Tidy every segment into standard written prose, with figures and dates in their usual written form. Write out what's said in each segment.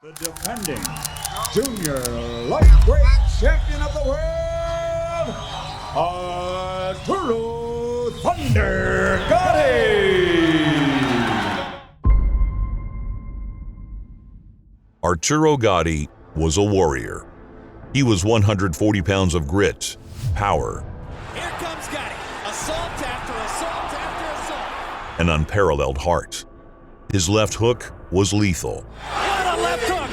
The defending junior lightweight champion of the world, Arturo "Thunder" Gatti. Arturo Gatti was a warrior. He was 140 pounds of grit, power, Here comes Gatti. Assault after assault after assault. an unparalleled heart. His left hook was lethal. What a left hook!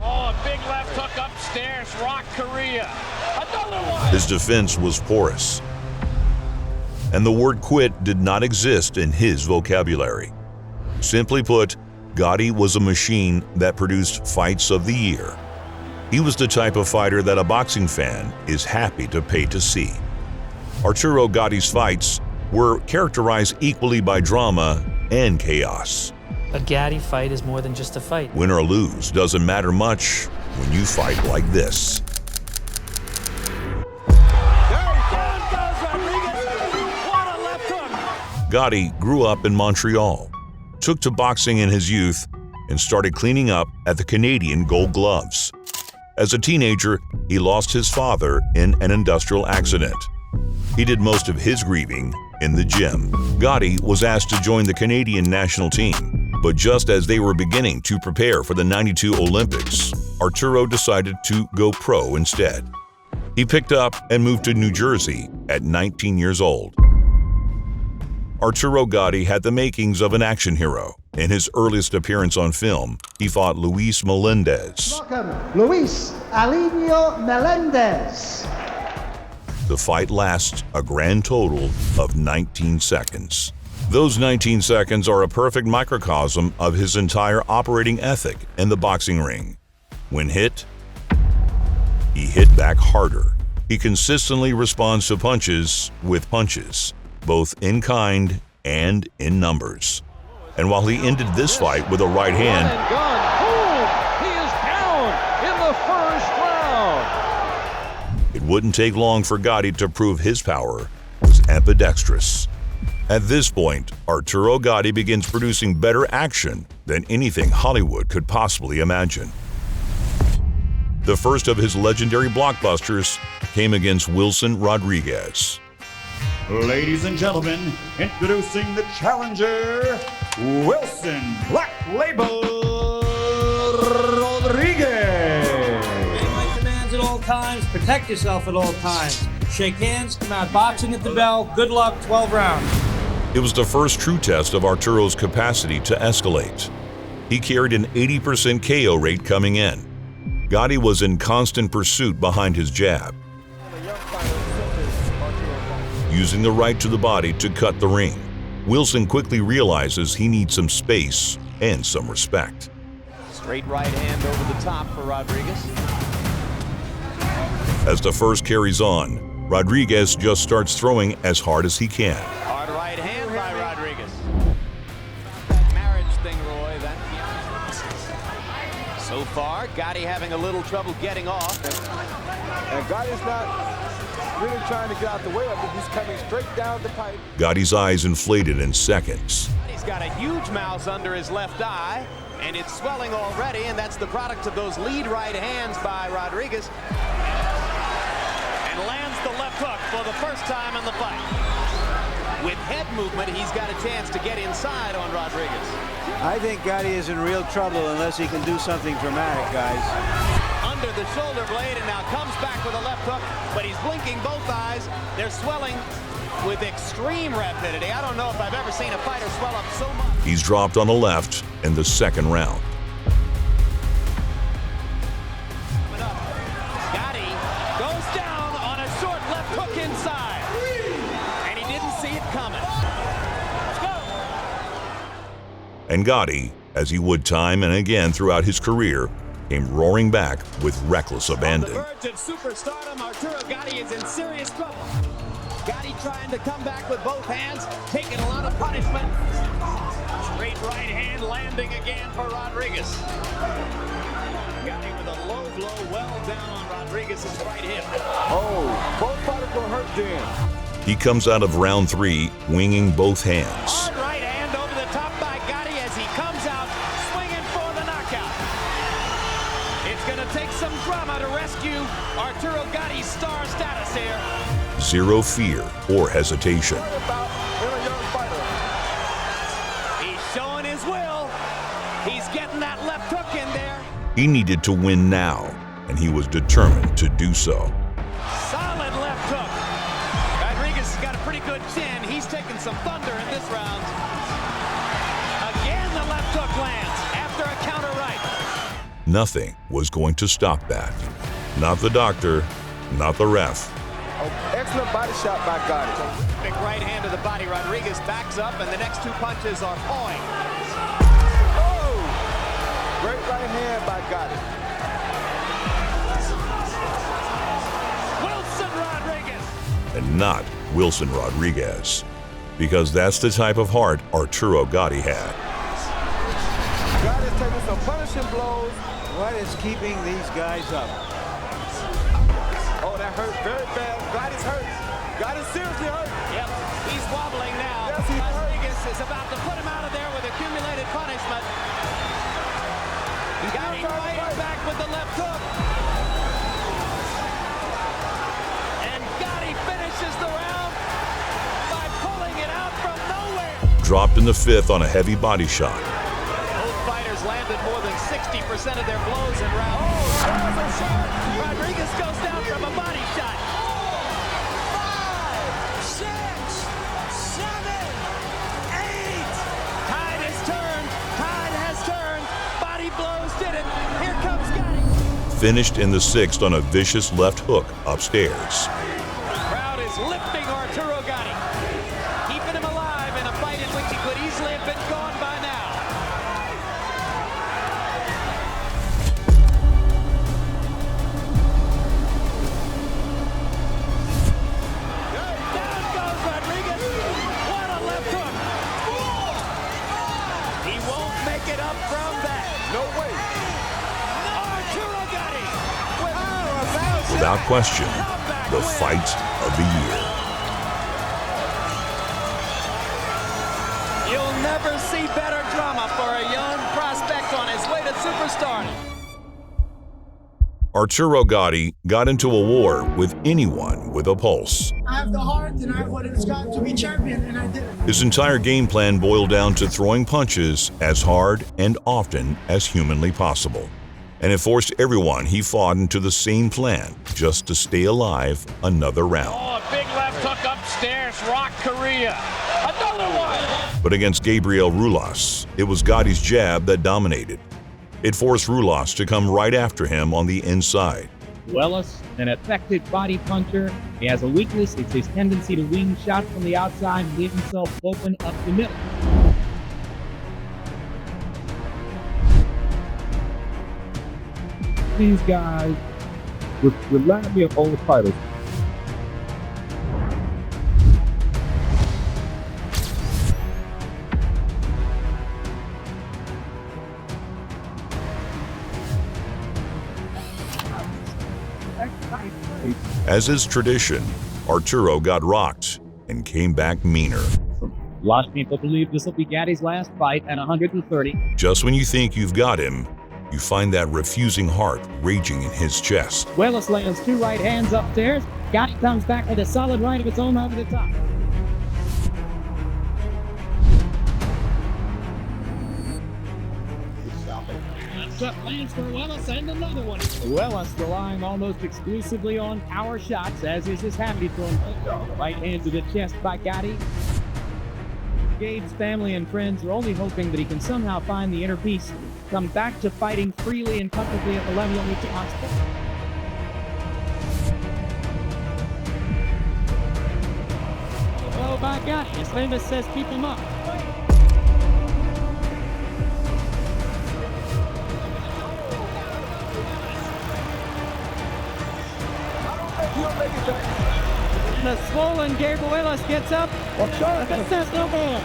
Oh, a big left hook upstairs. Rock Korea. Another one. His defense was porous. And the word quit did not exist in his vocabulary. Simply put, Gatti was a machine that produced fights of the year. He was the type of fighter that a boxing fan is happy to pay to see. Arturo Gatti's fights were characterized equally by drama and chaos. A Gatti fight is more than just a fight. Win or lose doesn't matter much when you fight like this. Down goes Rodriguez. What a left hook! Gatti grew up in Montreal, took to boxing in his youth, and started cleaning up at the Canadian Gold Gloves. As a teenager, he lost his father in an industrial accident. He did most of his grieving in the gym. Gatti was asked to join the Canadian national team, but just as they were beginning to prepare for the '92 Olympics, Arturo decided to go pro instead. He picked up and moved to New Jersey at 19 years old. Arturo Gatti had the makings of an action hero. In his earliest appearance on film, he fought Luis Melendez. Welcome, Luis Alinio Melendez. The fight lasts a grand total of 19 seconds. Those 19 seconds are a perfect microcosm of his entire operating ethic in the boxing ring. When hit, he hit back harder. He consistently responds to punches with punches, both in kind and in numbers. And while he ended this fight with a right hand, He is down in the first round. it wouldn't take long for Gatti to prove his power was ambidextrous. At this point, Arturo Gatti begins producing better action than anything Hollywood could possibly imagine. The first of his legendary blockbusters came against Wilson Rodriguez. Ladies and gentlemen, introducing the challenger, Wilson Black Label Rodriguez. Obey my commands at all times. Protect yourself at all times. Shake hands. Come out boxing at the bell. Good luck. 12 rounds. It was the first true test of Arturo's capacity to escalate. He carried an 80% KO rate coming in. Gatti was in constant pursuit behind his jab, using the right to the body to cut the ring. Wilson quickly realizes he needs some space and some respect. Straight right hand over the top for Rodriguez. As the first carries on, Rodriguez just starts throwing as hard as he can. Hard right hand by Rodriguez. That marriage thing, Roy. So far, Gatti having a little trouble getting off. And Gatti's not really trying to get out the way of it. He's coming straight down the pipe. Gatti's eyes inflated in seconds. He's got a huge mouse under his left eye, and it's swelling already, and that's the product of those lead right hands by Rodriguez. And lands the left hook for the first time in the fight. With head movement, he's got a chance to get inside on Rodriguez. I think Gatti is in real trouble unless he can do something dramatic, guys. Under the shoulder blade, and now comes back with a left hook, but he's blinking both eyes. They're swelling with extreme rapidity. I don't know if I've ever seen a fighter swell up so much. He's dropped on the left in the second round. Coming up, Gatti goes down on a short left hook inside, and he didn't see it coming. Let's go. And Gatti, as he would time and again throughout his career, came roaring back with reckless abandon. On the verge of superstardom, Arturo Gatti is in serious trouble. Gatti trying to come back with both hands, taking a lot of punishment. Straight right hand landing again for Rodriguez. Gatti with a low blow well down on Rodriguez's right hip. Oh, both fighters will hurt Dan. He comes out of round 3 winging both hands. Hard right hand over the top by Gatti as he comes out swinging for the gonna take some drama to rescue Arturo Gatti's star status here. Zero fear or hesitation. He's showing his will. He's getting that left hook in there. He needed to win now, and he was determined to do so. Solid left hook. Rodriguez has got a pretty good chin. He's taking some thunder in this round. Again, the left hook lands after a counter right. Nothing was going to stop that. Not the doctor, not the ref. Oh, excellent body shot by Gatti. Big right hand to the body. Rodriguez backs up, and the next two punches are pawing. Oh! Great right hand by Gatti. Wilson Rodriguez. And not Wilson Rodriguez, because that's the type of heart Arturo Gatti had. Gatti's taking some punishing blows. What is keeping these guys up? Oh, that hurt very bad. Gatti's hurt. Gatti's seriously hurt. Yep, he's wobbling now. Yes, he's hurt. Rodriguez is about to put him out of there with accumulated punishment. Gatti fighting back with the left hook. And Gatti finishes the round by pulling it out from nowhere. Dropped in the fifth on a heavy body shot. Both fighters landed more than 60% of their blows in round. Oh, there's a shot. Rodriguez goes down from a body shot. 5, 6, 7, 8. Tide has turned. Tide has turned. Body blows did it. Here comes Gatti. Finished in the sixth on a vicious left hook upstairs. The crowd is lifting Arturo Gatti, keeping him alive in a fight in which he could easily have been gone by now. Down goes Rodriguez. What a left hook. He won't make it up from that. No way. Arturo Gatti. Without question, the fight of the year. You'll never see better drama for a young prospect on his way to superstardom. Arturo Gatti got into a war with anyone with a pulse. I have the heart and I have what it's got to be champion, and I did it. His entire game plan boiled down to throwing punches as hard and often as humanly possible. And it forced everyone he fought into the same plan, just to stay alive another round. Oh, a big left hook upstairs, Rock Korea. Another one! But against Gabriel Rulas, it was Gatti's jab that dominated. It forced Rulas to come right after him on the inside. Ruelas, an effective body puncher. He has a weakness. It's his tendency to wing shots from the outside and leave himself open up the middle. These guys remind me of old fighters. As is tradition, Arturo got rocked and came back meaner. A lot of people believe this will be Gatti's last fight at 130. Just when you think you've got him, you find that refusing heart raging in his chest. Ruelas lands two right hands upstairs. Gatti comes back with a solid right of his own over the top. Lands for Ruelas and another one. Ruelas relying almost exclusively on power shots, as is his habit from right hand to the chest by Gatti. Gabe's family and friends are only hoping that he can somehow find the inner peace, come back to fighting freely and comfortably at the level at which he wants to. Oh my God, his famous says keep him up. The swollen Gabriel gets up. That's no more.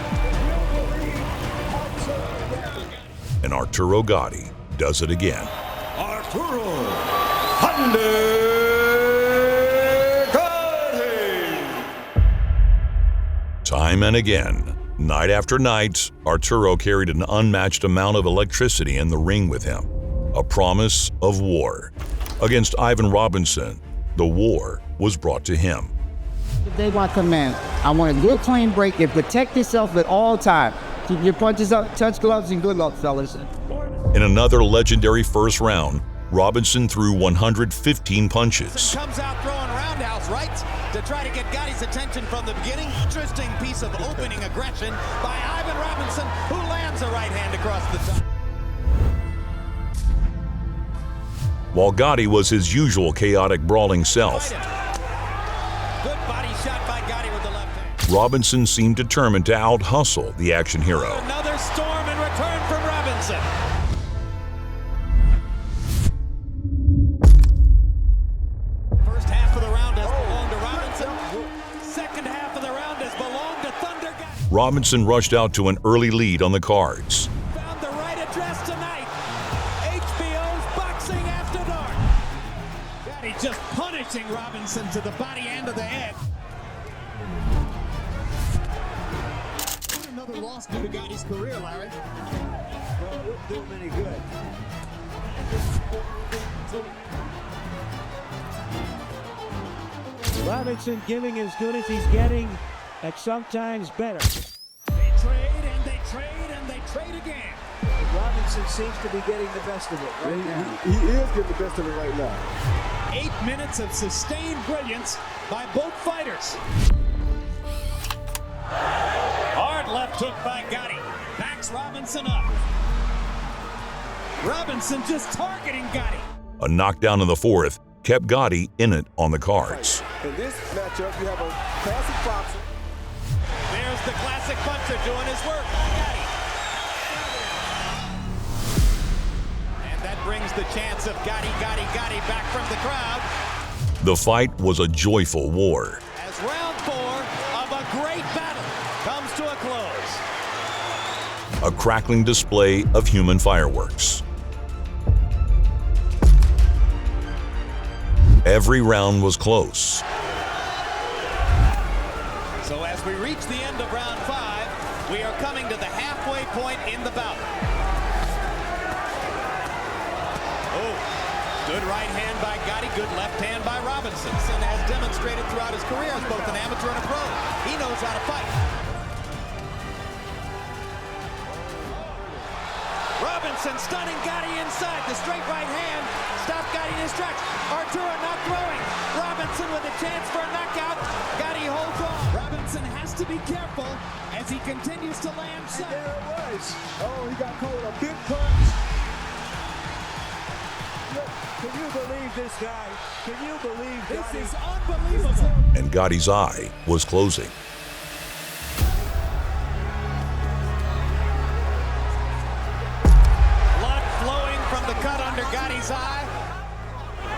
And Arturo Gatti does it again. Arturo Thunder Gatti. Time and again, night after night, Arturo carried an unmatched amount of electricity in the ring with him. a promise of war. Against Ivan Robinson, the war was brought to him. They want command. I want a good clean break and protect yourself at all times. Keep your punches up, touch gloves, and good luck, fellas. In another legendary first round, Robinson threw 115 punches. Comes out throwing roundhouse rights to try to get Gotti's attention from the beginning. Interesting piece of opening aggression by Ivan Robinson, who lands a right hand across the top. While Gatti was his usual chaotic brawling self, Good body shot by Gatti with the left hand. Robinson seemed determined to out-hustle the action hero. Another storm in return from Robinson. First half of the round has belonged to Robinson. Second half of the round has belonged to Thunder Gatti. Robinson rushed out to an early lead on the cards. Found the right address tonight. HBO's Boxing After Dark. Gatti just punishing Robinson to the body and to the head. Another loss due to Gotti's career, Larry. Well, it wouldn't do him any good. Robinson giving as good as he's getting, and sometimes better. They trade and they trade and they trade again. Robinson seems to be getting the best of it right now. He is getting the best of it right now. 8 minutes of sustained brilliance by both fighters. Hard left hook by Gatti. Backs Robinson up. Robinson just targeting Gatti. A knockdown in the fourth kept Gatti in it on the cards. In this matchup, you have a classic boxer. There's the classic puncher doing his work. Gatti. And that brings the chance of Gatti back from the crowd. The fight was a joyful war. As round 4 of a great battle comes to a close. A crackling display of human fireworks. Every round was close. So as we reach the end of round 5, we are coming to the halfway point in the bout. Oh, good right hand by Gatti, good left hand by Robinson. And has demonstrated throughout his career as both an amateur and a pro. He knows how to fight. Robinson stunning Gatti inside. The straight right hand stopped Gatti in his tracks. Arturo not throwing. Robinson with a chance for a knockout. Gatti holds on. Robinson has to be careful as he continues to land shots. There it was. Oh, he got caught with a big punch. Look, can you believe this guy? Can you believe This Gatti? is unbelievable. And Gotti's eye was closing. Blood flowing from the cut under Gotti's eye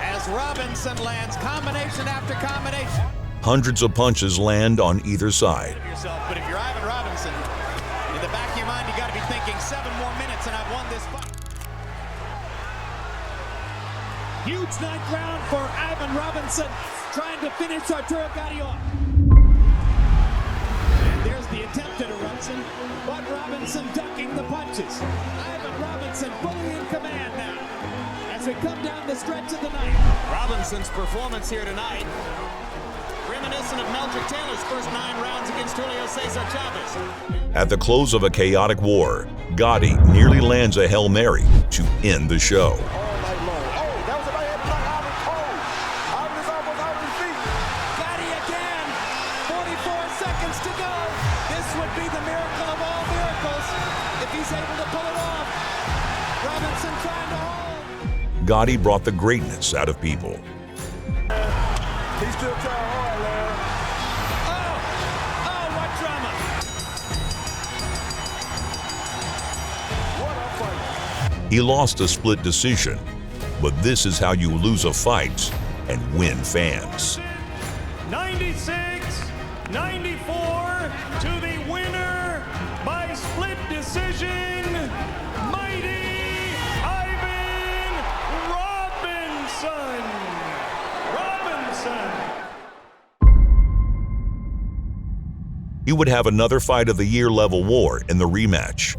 as Robinson lands combination after combination. Hundreds of punches land on either side. But if you're Ivan Robinson, in the back of your mind, you got to be thinking 7 more minutes and I've won this fight. Huge 9th round for Ivan Robinson, trying to finish Arturo Gatti off. And there's the attempt at eruption, but Robinson ducking the punches. Ivan Robinson fully in command now as we come down the stretch of the night. Robinson's performance here tonight, reminiscent of Meldrick Taylor's first 9 rounds against Julio Cesar Chavez. At the close of a chaotic war, Gatti nearly lands a Hail Mary to end the show. Gatti again, 44 seconds to go. This would be the miracle of all miracles if he's able to pull it off. Robinson trying to hold. Gatti brought the greatness out of people. He's still trying hard, Larry. Oh, what drama. What a fight. He lost a split decision, but this is how you lose a fight and win fans. 96-94 to the winner by split decision, mighty Ivan Robinson. He would have another Fight of the Year level war in the rematch,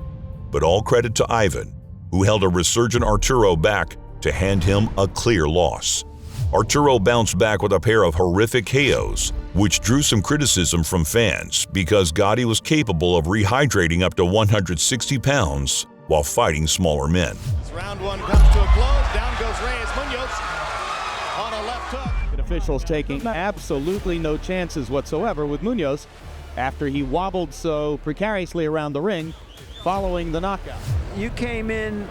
but all credit to Ivan, who held a resurgent Arturo back to hand him a clear loss. Arturo bounced back with a pair of horrific KOs, which drew some criticism from fans because Gatti was capable of rehydrating up to 160 pounds while fighting smaller men. As round one comes to a close, down goes Reyes Munoz on a left hook. And officials taking absolutely no chances whatsoever with Munoz after he wobbled so precariously around the ring following the knockout. You came in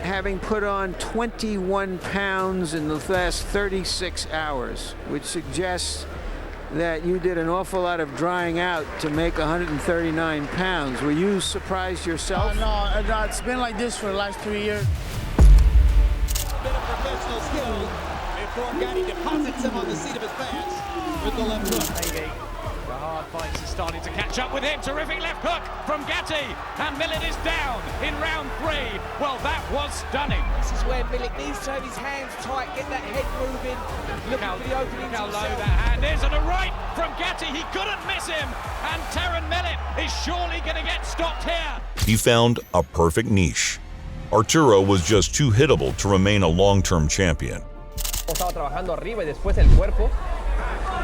having put on 21 pounds in the last 36 hours, which suggests that you did an awful lot of drying out to make 139 pounds. Were you surprised yourself? No, it's been like this for the last 3 years. Bit of professional skill before Gatti deposits him on the seat of his pants with the left hook. The hard fights are starting to catch up with him. Terrific left hook from Gatti, and Millet is down in round 3. Well, that was stunning. This is where Millet needs to have his hands tight, get that head moving, looking for the opening. Look how low that hand is, and a right from Gatti. He couldn't miss him, and Terran Millet is surely going to get stopped here. He found a perfect niche. Arturo was just too hittable to remain a long-term champion. Estaba trabajando arriba y después el cuerpo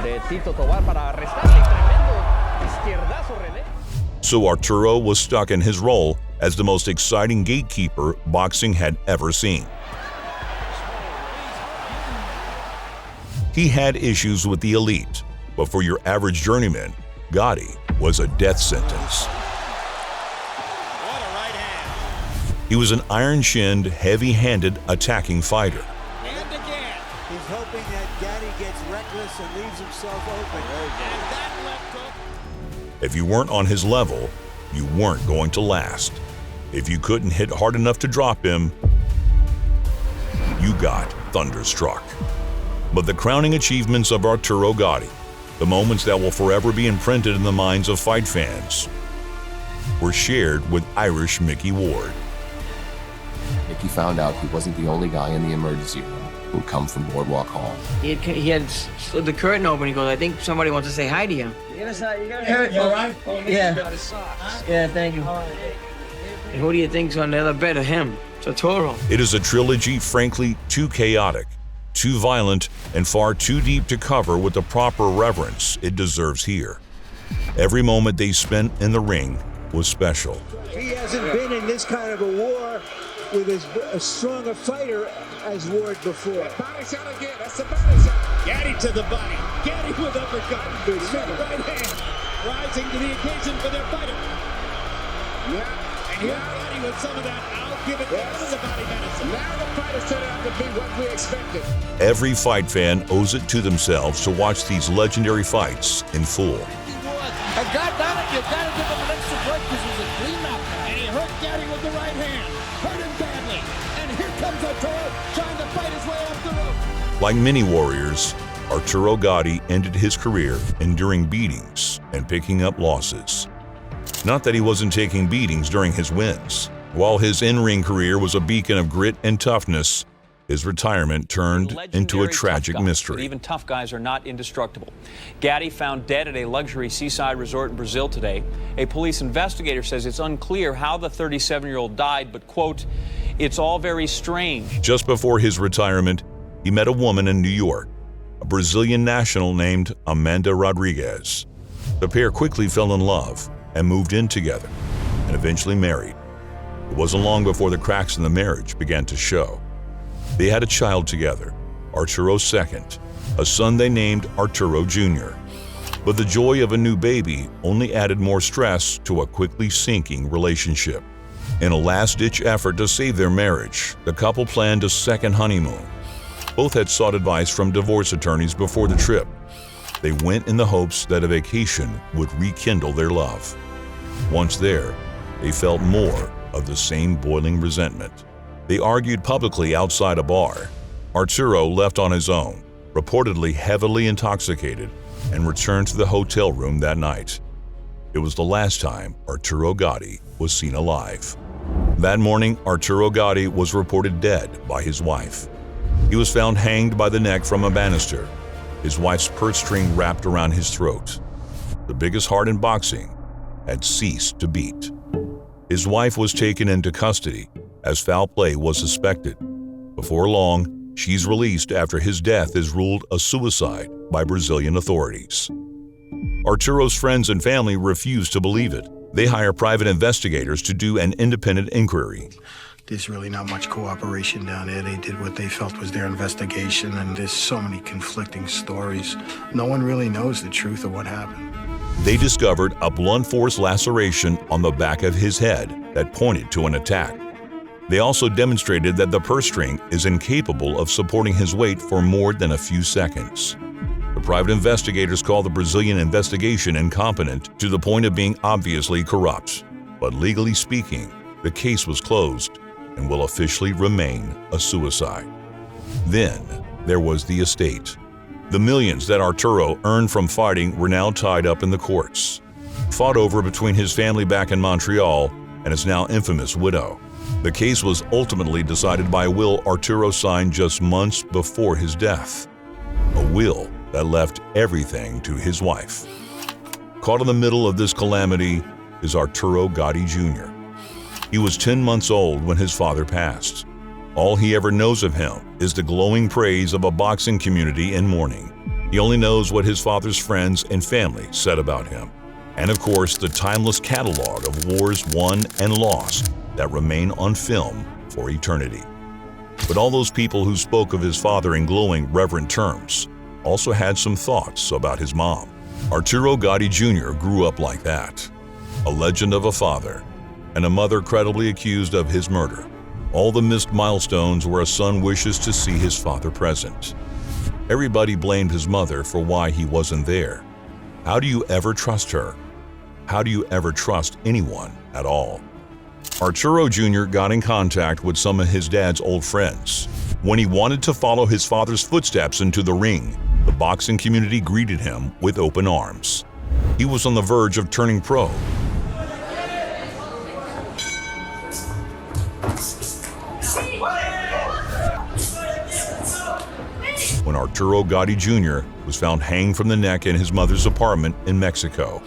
de Tito Tobar para arrestarle. Tremendo izquierdazo, René. So Arturo was stuck in his role as the most exciting gatekeeper boxing had ever seen. He had issues with the elite, but for your average journeyman, Gatti was a death sentence. What a right hand. He was an iron-shinned, heavy-handed attacking fighter. And again. He's hoping that Gatti gets reckless and leaves himself open. And that left hook. If you weren't on his level, you weren't going to last. If you couldn't hit hard enough to drop him, you got thunderstruck. But the crowning achievements of Arturo Gatti, the moments that will forever be imprinted in the minds of fight fans, were shared with Irish Mickey Ward. Mickey found out he wasn't the only guy in the emergency room who'd come from Boardwalk Hall. He had slid the curtain open. He goes, I think somebody wants to say hi to you. You all right? Yeah. Yeah, thank you. And who do you think's on the other bed of him? It's Arturo. It is a trilogy, frankly, too chaotic, too violent, and far too deep to cover with the proper reverence it deserves here. Every moment they spent in the ring was special. He hasn't been in this kind of a war with as strong a fighter as Ward before. Body shot again. That's the body shot. Gatti to the body. Gatti with uppercut. Straight right hand. Rising to the occasion for their fighter. Yeah. And here's Gatti with some of that. I'll give it to the body medicine. Now the fight has turned out to be what we expected. Every fight fan owes it to themselves to watch these legendary fights in full. And God damn it, you got to give him an extra break because it was a clean knock. And he hurt Gatti with the right hand. Hurt him badly. And here comes Arturo trying to fight his way up the rope. Like many warriors, Arturo Gatti ended his career enduring beatings and picking up losses. Not that he wasn't taking beatings during his wins. While his in-ring career was a beacon of grit and toughness, his retirement turned into a tragic mystery. But even tough guys are not indestructible. Gatti found dead at a luxury seaside resort in Brazil today. A police investigator says it's unclear how the 37-year-old died, but, quote, it's all very strange. Just before his retirement, he met a woman in New York, a Brazilian national named Amanda Rodriguez. The pair quickly fell in love and moved in together and eventually married. It wasn't long before the cracks in the marriage began to show. They had a child together, Arturo's second, a son they named Arturo Jr. But the joy of a new baby only added more stress to a quickly sinking relationship. In a last-ditch effort to save their marriage, the couple planned a second honeymoon. Both had sought advice from divorce attorneys before the trip. They went in the hopes that a vacation would rekindle their love. Once there, they felt more of the same boiling resentment. They argued publicly outside a bar. Arturo left on his own, reportedly heavily intoxicated, and returned to the hotel room that night. It was the last time Arturo Gatti was seen alive. That morning, Arturo Gatti was reported dead by his wife. He was found hanged by the neck from a banister, his wife's purse string wrapped around his throat. The biggest heart in boxing had ceased to beat. His wife was taken into custody, as foul play was suspected. Before long, she's released after his death is ruled a suicide by Brazilian authorities. Arturo's friends and family refuse to believe it. They hire private investigators to do an independent inquiry. There's really not much cooperation down there. They did what they felt was their investigation, and there's so many conflicting stories. No one really knows the truth of what happened. They discovered a blunt force laceration on the back of his head that pointed to an attack. They also demonstrated that the purse string is incapable of supporting his weight for more than a few seconds. The private investigators call the Brazilian investigation incompetent to the point of being obviously corrupt. But legally speaking, the case was closed and will officially remain a suicide. Then there was the estate. The millions that Arturo earned from fighting were now tied up in the courts, fought over between his family back in Montreal and his now infamous widow. The case was ultimately decided by a will Arturo signed just months before his death, a will that left everything to his wife. Caught in the middle of this calamity is Arturo Gatti Jr. He was 10 months old when his father passed. All he ever knows of him is the glowing praise of a boxing community in mourning. He only knows what his father's friends and family said about him. And of course, the timeless catalog of wars won and lost that remain on film for eternity. But all those people who spoke of his father in glowing, reverent terms also had some thoughts about his mom. Arturo Gatti Jr. grew up like that, a legend of a father, and a mother credibly accused of his murder. All the missed milestones where a son wishes to see his father present. Everybody blamed his mother for why he wasn't there. How do you ever trust her? How do you ever trust anyone at all? Arturo Jr. got in contact with some of his dad's old friends. When he wanted to follow his father's footsteps into the ring, the boxing community greeted him with open arms. He was on the verge of turning pro. When Arturo Gatti Jr. was found hanging from the neck in his mother's apartment in Mexico.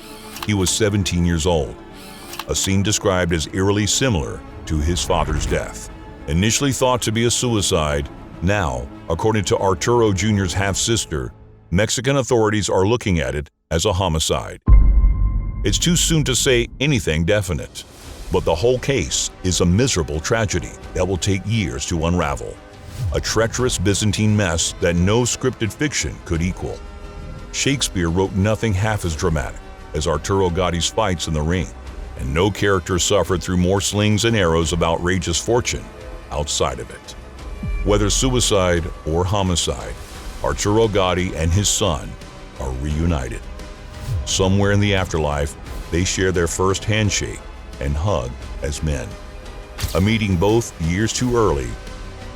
He was 17 years old, a scene described as eerily similar to his father's death. Initially thought to be a suicide, now, according to Arturo Jr.'s half-sister, Mexican authorities are looking at it as a homicide. It's too soon to say anything definite, but the whole case is a miserable tragedy that will take years to unravel. A treacherous Byzantine mess that no scripted fiction could equal. Shakespeare wrote nothing half as dramatic as Arturo Gatti's fights in the ring, and no character suffered through more slings and arrows of outrageous fortune outside of it. Whether suicide or homicide, Arturo Gatti and his son are reunited. Somewhere in the afterlife, they share their first handshake and hug as men. A meeting both years too early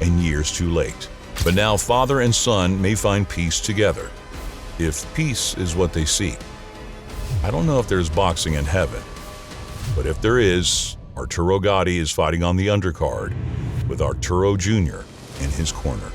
and years too late. But now father and son may find peace together, if peace is what they seek. I don't know if there's boxing in heaven, but if there is, Arturo Gatti is fighting on the undercard with Arturo Jr. in his corner.